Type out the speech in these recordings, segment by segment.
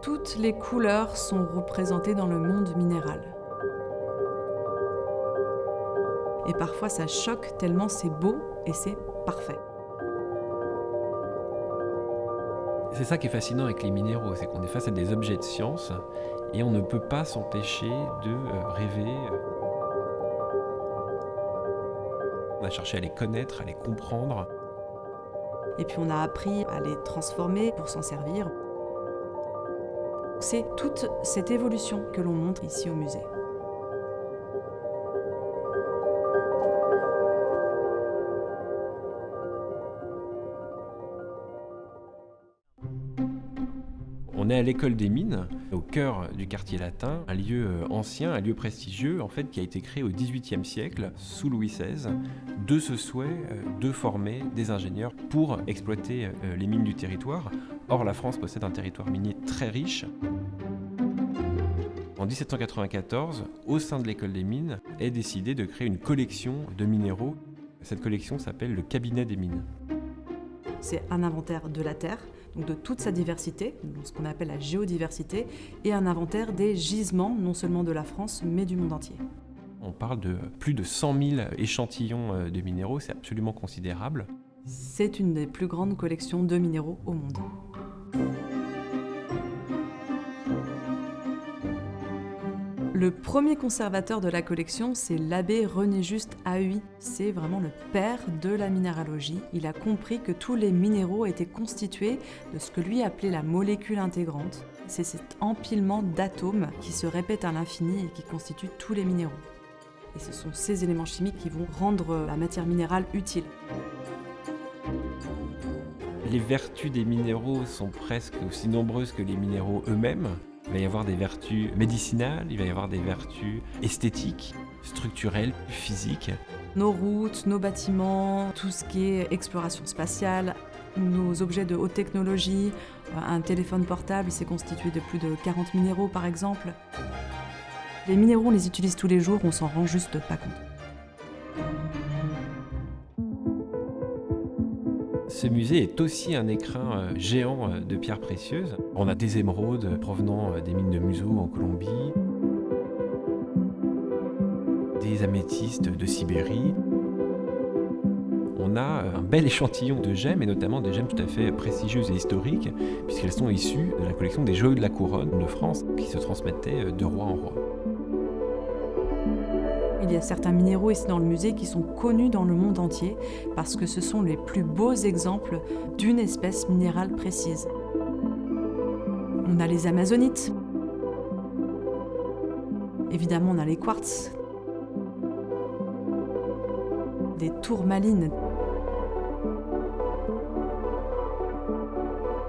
Toutes les couleurs sont représentées dans le monde minéral. Et parfois ça choque tellement c'est beau et c'est parfait. C'est ça qui est fascinant avec les minéraux, c'est qu'on est face à des objets de science et on ne peut pas s'empêcher de rêver. On a cherché à les connaître, à les comprendre. Et puis on a appris à les transformer pour s'en servir. C'est toute cette évolution que l'on montre ici au musée. On est à l'école des mines, au cœur du quartier latin, un lieu ancien, un lieu prestigieux, en fait, qui a été créé au XVIIIe siècle, sous Louis XVI, de ce souhait de former des ingénieurs pour exploiter les mines du territoire. Or, la France possède un territoire minier très riche. En 1794, au sein de l'école des mines, est décidé de créer une collection de minéraux. Cette collection s'appelle le cabinet des mines. C'est un inventaire de la Terre, donc de toute sa diversité, ce qu'on appelle la géodiversité, et un inventaire des gisements, non seulement de la France, mais du monde entier. On parle de plus de 100 000 échantillons de minéraux, c'est absolument considérable. C'est une des plus grandes collections de minéraux au monde. Le premier conservateur de la collection, c'est l'abbé René-Juste Haüy. C'est vraiment le père de la minéralogie. Il a compris que tous les minéraux étaient constitués de ce que lui appelait la molécule intégrante. C'est cet empilement d'atomes qui se répètent à l'infini et qui constituent tous les minéraux. Et ce sont ces éléments chimiques qui vont rendre la matière minérale utile. Les vertus des minéraux sont presque aussi nombreuses que les minéraux eux-mêmes. Il va y avoir des vertus médicinales, il va y avoir des vertus esthétiques, structurelles, physiques. Nos routes, nos bâtiments, tout ce qui est exploration spatiale, nos objets de haute technologie, un téléphone portable, c'est constitué de plus de 40 minéraux par exemple. Les minéraux, on les utilise tous les jours, on s'en rend juste pas compte. Ce musée est aussi un écrin géant de pierres précieuses. On a des émeraudes provenant des mines de Muso en Colombie, des améthystes de Sibérie. On a un bel échantillon de gemmes, et notamment des gemmes tout à fait prestigieuses et historiques, puisqu'elles sont issues de la collection des joyaux de la couronne de France, qui se transmettaient de roi en roi. Il y a certains minéraux ici dans le musée qui sont connus dans le monde entier parce que ce sont les plus beaux exemples d'une espèce minérale précise. On a les amazonites. Évidemment, on a les quartz. Des tourmalines.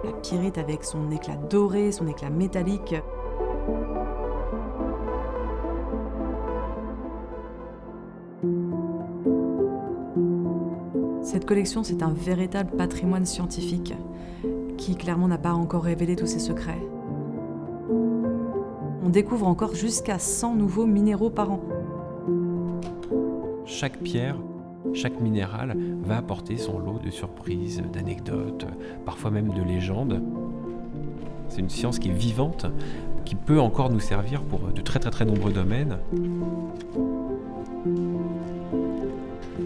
La pyrite avec son éclat doré, son éclat métallique. Cette collection, c'est un véritable patrimoine scientifique qui clairement n'a pas encore révélé tous ses secrets. On découvre encore jusqu'à 100 nouveaux minéraux par an. Chaque pierre, chaque minéral va apporter son lot de surprises, d'anecdotes, parfois même de légendes. C'est une science qui est vivante, qui peut encore nous servir pour de très très très nombreux domaines.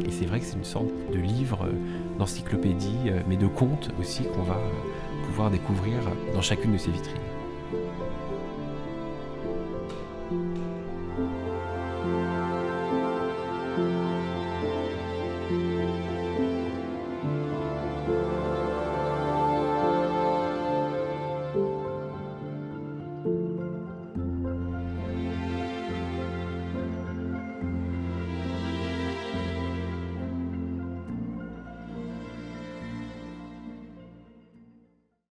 Et c'est vrai que c'est une sorte de livre, d'encyclopédie, mais de contes aussi qu'on va pouvoir découvrir dans chacune de ces vitrines.